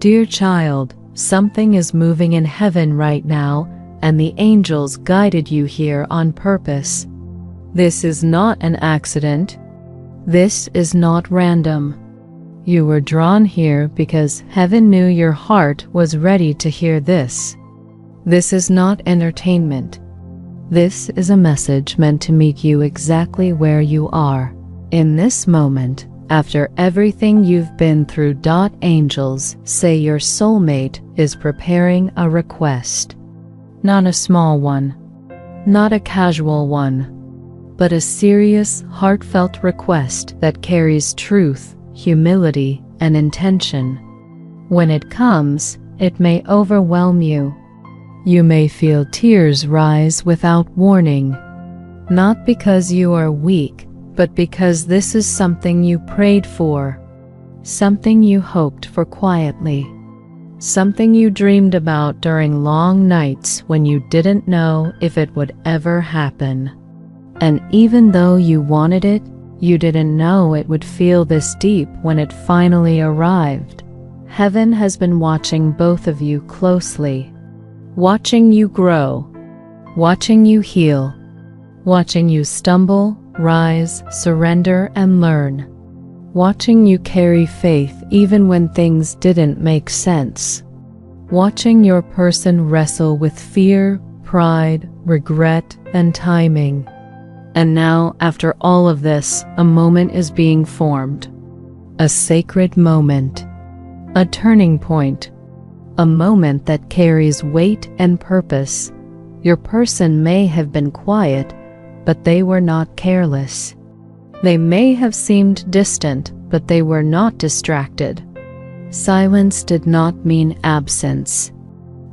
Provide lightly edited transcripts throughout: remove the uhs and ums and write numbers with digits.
Dear child, something is moving in heaven right now, and the angels guided you here on purpose. This is not an accident. This is not random. You were drawn here because heaven knew your heart was ready to hear this. This is not entertainment. This is a message meant to meet you exactly where you are, in this moment, after everything you've been through. Angels say your soulmate is preparing a request. Not a small one, not a casual one, but a serious, heartfelt request that carries truth, humility, and intention. When it comes, it may overwhelm you. You may feel tears rise without warning, not because you are weak, but because this is something you prayed for, something you hoped for quietly, something you dreamed about during long nights when you didn't know if it would ever happen. And even though you wanted it, you didn't know it would feel this deep when it finally arrived. Heaven has been watching both of you closely, watching you grow, watching you heal, watching you stumble, rise, surrender, and learn, watching you carry faith even when things didn't make sense, watching your person wrestle with fear, pride, regret, and timing. And now, after all of this, a moment is being formed. A sacred moment. A turning point. A moment that carries weight and purpose. Your person may have been quiet, but they were not careless. They may have seemed distant, but they were not distracted. Silence did not mean absence.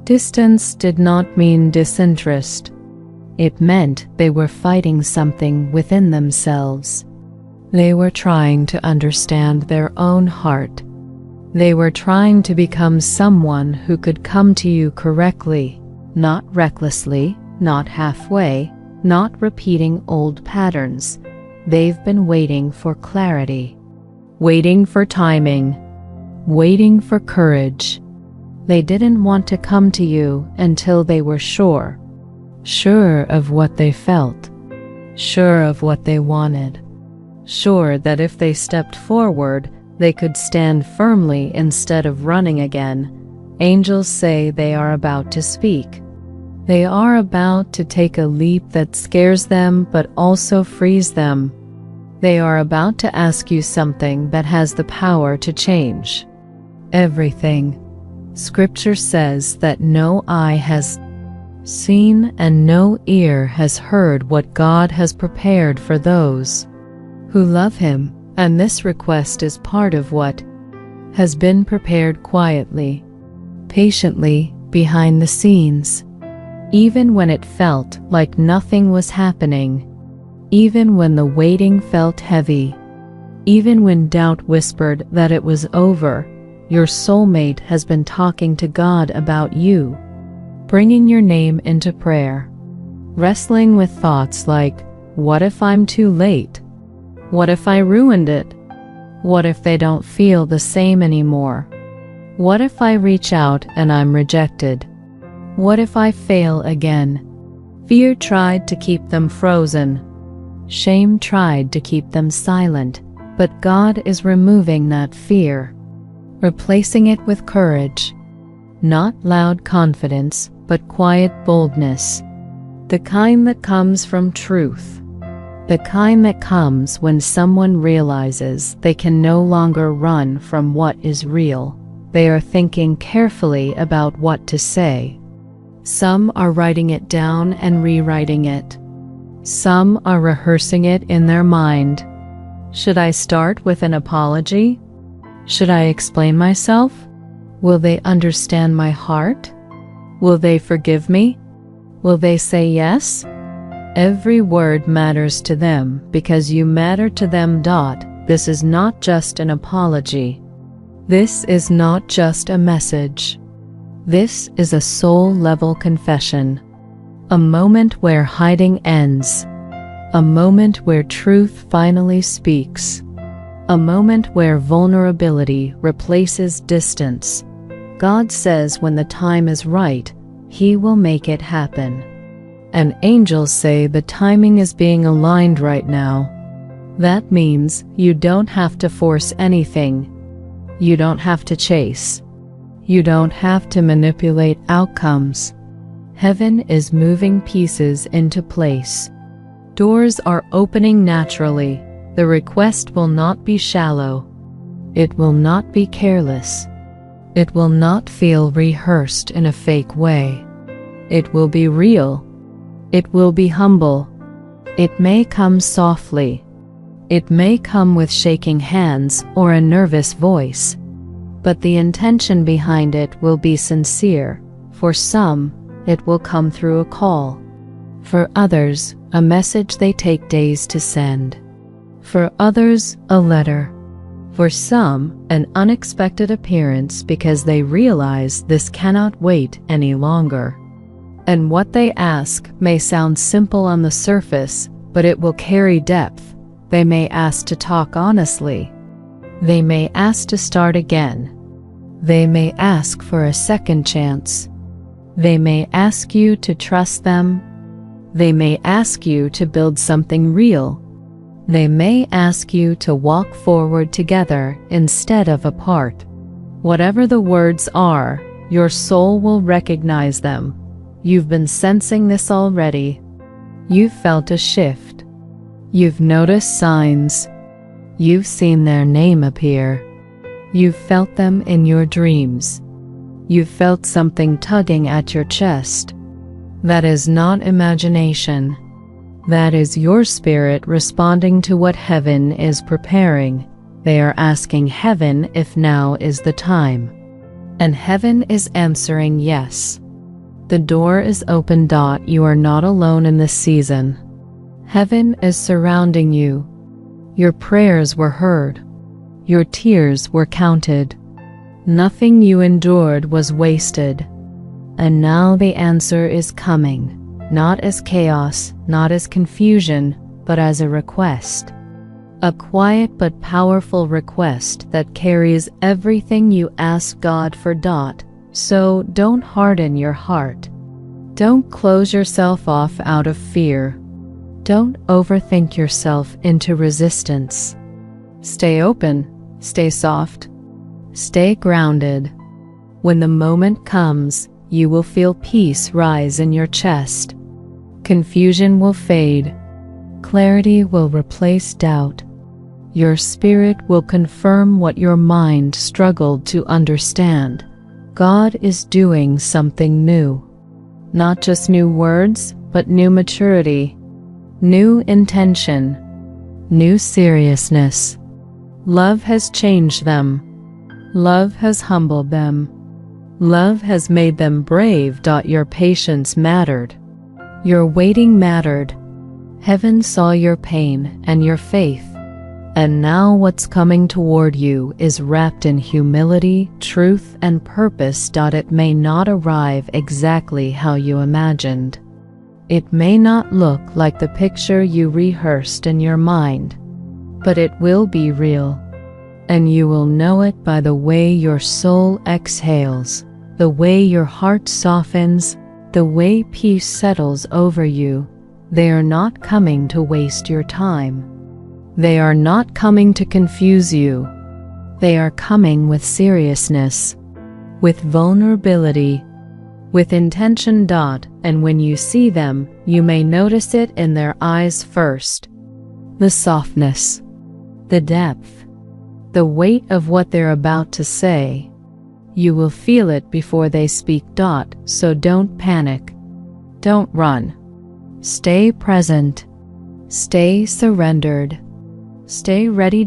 Distance did not mean disinterest. It meant they were fighting something within themselves. They were trying to understand their own heart. They were trying to become someone who could come to you correctly, not recklessly, not halfway, not repeating old patterns. They've been waiting for clarity, waiting for timing, waiting for courage. They didn't want to come to you until they were sure. Sure of what they felt, sure of what they wanted, sure that if they stepped forward, they could stand firmly instead of running again. Angels say they are about to speak. They are about to take a leap that scares them but also frees them. They are about to ask you something that has the power to change everything. Scripture says that no eye has seen and no ear has heard what God has prepared for those who love Him, and this request is part of what has been prepared quietly, patiently, behind the scenes. Even when it felt like nothing was happening, even when the waiting felt heavy, even when doubt whispered that it was over, your soulmate has been talking to God about you, bringing your name into prayer, wrestling with thoughts like, what if I'm too late? What if I ruined it? What if they don't feel the same anymore? What if I reach out and I'm rejected? What if I fail again? Fear tried to keep them frozen. Shame tried to keep them silent, but God is removing that fear, replacing it with courage. Not loud confidence, but quiet boldness. The kind that comes from truth. The kind that comes when someone realizes they can no longer run from what is real. They are thinking carefully about what to say. Some are writing it down and rewriting it. Some are rehearsing it in their mind. Should I start with an apology? Should I explain myself? Will they understand my heart? Will they forgive me? Will they say yes? Every word matters to them because you matter to them. This is not just an apology. This is not just a message. This is a soul-level confession. A moment where hiding ends. A moment where truth finally speaks. A moment where vulnerability replaces distance. God says when the time is right, He will make it happen. And angels say the timing is being aligned right now. That means you don't have to force anything. You don't have to chase. You don't have to manipulate outcomes. Heaven is moving pieces into place. Doors are opening naturally. The request will not be shallow. It will not be careless. It will not feel rehearsed in a fake way. It will be real. It will be humble. It may come softly. It may come with shaking hands or a nervous voice. But the intention behind it will be sincere. For some, it will come through a call. For others, a message they take days to send. For others, a letter. For some, an unexpected appearance because they realize this cannot wait any longer. And what they ask may sound simple on the surface, but it will carry depth. They may ask to talk honestly. They may ask to start again. They may ask for a second chance. They may ask you to trust them. They may ask you to build something real. They may ask you to walk forward together instead of apart. Whatever the words are, your soul will recognize them. You've been sensing this already. You've felt a shift. You've noticed signs. You've seen their name appear. You've felt them in your dreams. You've felt something tugging at your chest. That is not imagination. That is your spirit responding to what heaven is preparing. They are asking heaven if now is the time. And heaven is answering yes. The door is open. You are not alone in this season. Heaven is surrounding you. Your prayers were heard. Your tears were counted. Nothing you endured was wasted. And now the answer is coming. Not as chaos, not as confusion, but as a request. A quiet but powerful request that carries everything you ask God for. So don't harden your heart. Don't close yourself off out of fear. Don't overthink yourself into resistance. Stay open, stay soft, stay grounded. When the moment comes, you will feel peace rise in your chest. Confusion will fade. Clarity will replace doubt. Your spirit will confirm what your mind struggled to understand. God is doing something new. Not just new words, but new maturity, new intention, new seriousness. Love has changed them. Love has humbled them. Love has made them brave. Your patience mattered. Your waiting mattered. Heaven saw your pain and your faith. And now what's coming toward you is wrapped in humility, truth, and purpose. It may not arrive exactly how you imagined. It may not look like the picture you rehearsed in your mind, but it will be real. And you will know it by the way your soul exhales, the way your heart softens, the way peace settles over you. They are not coming to waste your time. They are not coming to confuse you. They are coming with seriousness, with vulnerability, with intention. And when you see them, you may notice it in their eyes first. The softness, the depth, the weight of what they're about to say. You will feel it before they speak. So don't panic. Don't run. Stay present. Stay surrendered. Stay ready.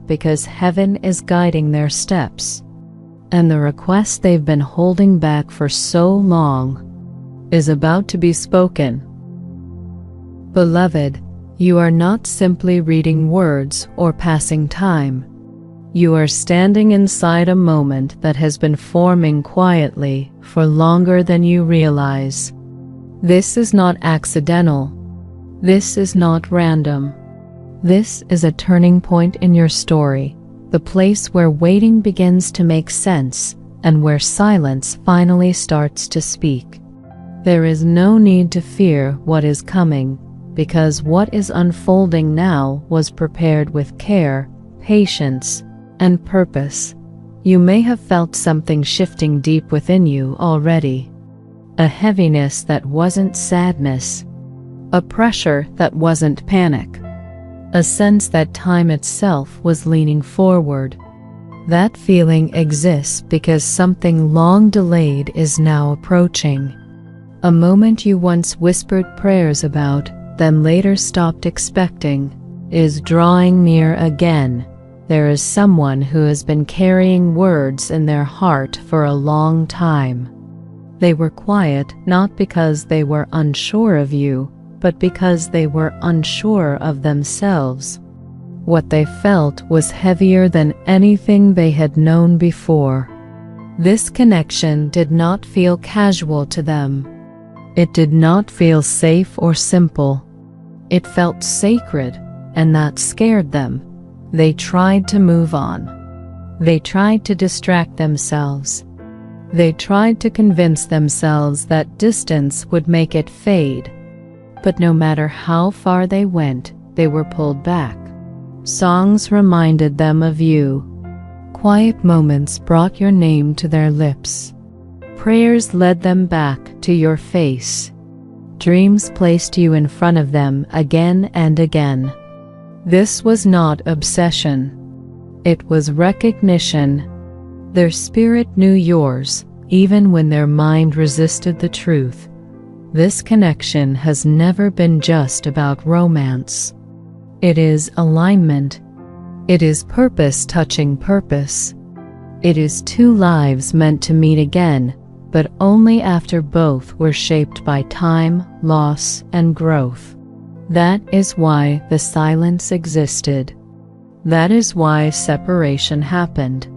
Because heaven is guiding their steps. And the request they've been holding back for so long is about to be spoken. Beloved, you are not simply reading words or passing time. You are standing inside a moment that has been forming quietly for longer than you realize. This is not accidental. This is not random. This is a turning point in your story, the place where waiting begins to make sense, and where silence finally starts to speak. There is no need to fear what is coming, because what is unfolding now was prepared with care, patience, and purpose. You may have felt something shifting deep within you already. A heaviness that wasn't sadness. A pressure that wasn't panic. A sense that time itself was leaning forward. That feeling exists because something long delayed is now approaching. A moment you once whispered prayers about, then later stopped expecting, is drawing near again. There is someone who has been carrying words in their heart for a long time. They were quiet not because they were unsure of you, but because they were unsure of themselves. What they felt was heavier than anything they had known before. This connection did not feel casual to them. It did not feel safe or simple. It felt sacred, and that scared them. They tried to move on. They tried to distract themselves. They tried to convince themselves that distance would make it fade. But no matter how far they went, they were pulled back. Songs reminded them of you. Quiet moments brought your name to their lips. Prayers led them back to your face. Dreams placed you in front of them again and again. This was not obsession. It was recognition. Their spirit knew yours, even when their mind resisted the truth. This connection has never been just about romance. It is alignment. It is purpose touching purpose. It is two lives meant to meet again, but only after both were shaped by time, loss, and growth. That is why the silence existed. That is why separation happened.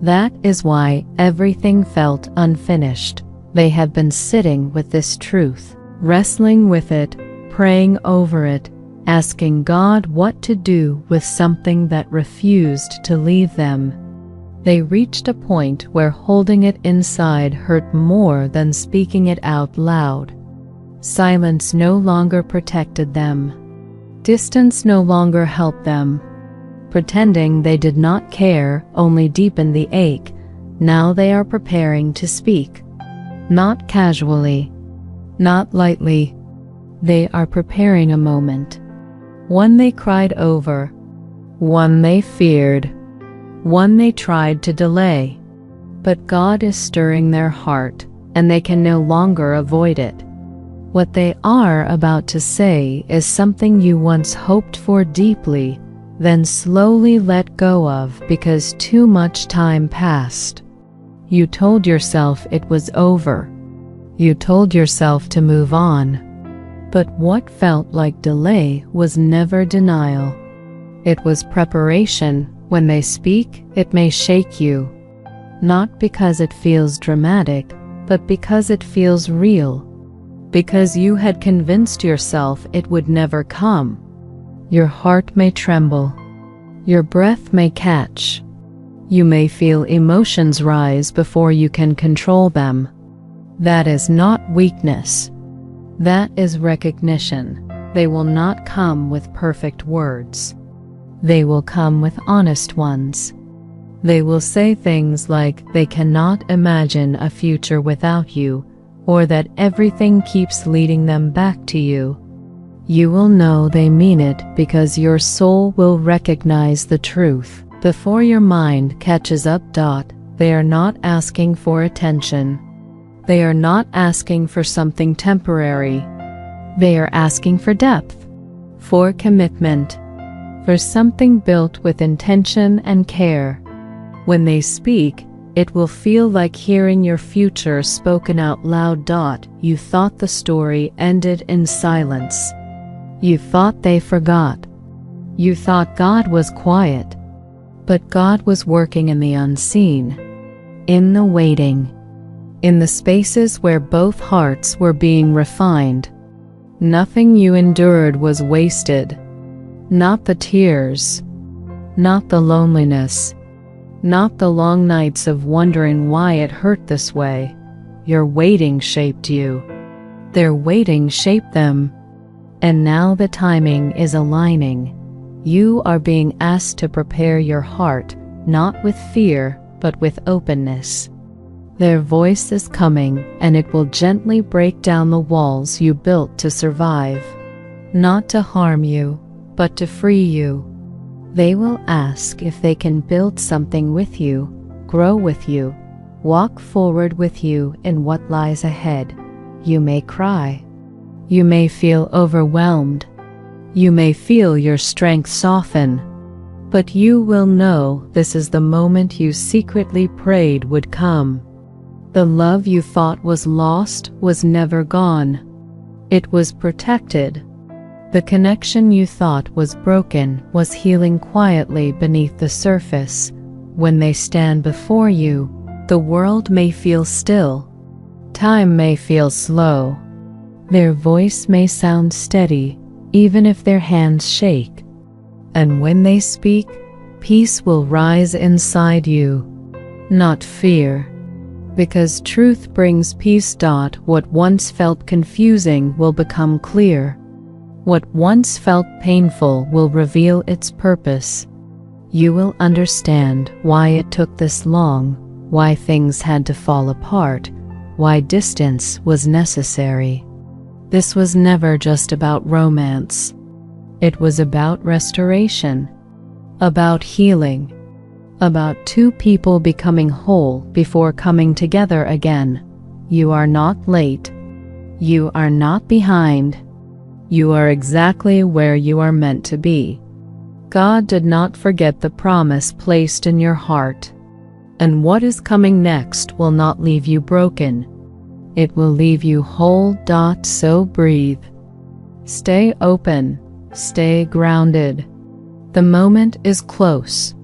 That is why everything felt unfinished. They had been sitting with this truth, wrestling with it, praying over it, asking God what to do with something that refused to leave them. They reached a point where holding it inside hurt more than speaking it out loud. Silence no longer protected them. Distance no longer helped them. Pretending they did not care only deepened the ache. Now they are preparing to speak. Not casually, not lightly. They are preparing a moment. One they cried over, one they feared, one they tried to delay. But God is stirring their heart, and they can no longer avoid it. What they are about to say is something you once hoped for deeply, then slowly let go of because too much time passed. You told yourself it was over. You told yourself to move on. But what felt like delay was never denial. It was preparation. When they speak, it may shake you. Not because it feels dramatic, but because it feels real. Because you had convinced yourself it would never come. Your heart may tremble. Your breath may catch. You may feel emotions rise before you can control them. That is not weakness. That is recognition. They will not come with perfect words. They will come with honest ones. They will say things like they cannot imagine a future without you, or that everything keeps leading them back to you. You will know they mean it because your soul will recognize the truth. Before your mind catches up. They are not asking for attention. They are not asking for something temporary. They are asking for depth, for commitment, for something built with intention and care. When they speak, it will feel like hearing your future spoken out loud. You thought the story ended in silence. You thought they forgot. You thought God was quiet. But God was working in the unseen, in the waiting, in the spaces where both hearts were being refined. Nothing you endured was wasted. Not the tears, not the loneliness, Not the long nights of wondering why it hurt this way. Your waiting shaped you. Their waiting shaped them. And now the timing is aligning. You are being asked to prepare your heart, not with fear, but with openness. Their voice is coming, and it will gently break down the walls you built to survive. Not to harm you, but to free you. They will ask if they can build something with you, grow with you, walk forward with you in what lies ahead. You may cry. You may feel overwhelmed. You may feel your strength soften. But you will know this is the moment you secretly prayed would come. The love you thought was lost was never gone. It was protected. The connection you thought was broken was healing quietly beneath the surface. When they stand before you, the world may feel still. Time may feel slow. Their voice may sound steady, even if their hands shake. And when they speak, peace will rise inside you, not fear. Because truth brings peace. What once felt confusing will become clear. What once felt painful will reveal its purpose. You will understand why it took this long, why things had to fall apart, why distance was necessary. This was never just about romance. It was about restoration, about healing, about two people becoming whole before coming together again. You are not late. You are not behind. You are exactly where you are meant to be. God did not forget the promise placed in your heart. And what is coming next will not leave you broken. It will leave you whole. So breathe. Stay open. Stay grounded. The moment is close.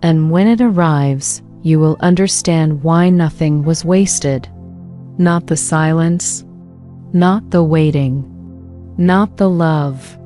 And when it arrives, you will understand why nothing was wasted. Not the silence, not the waiting, not the love,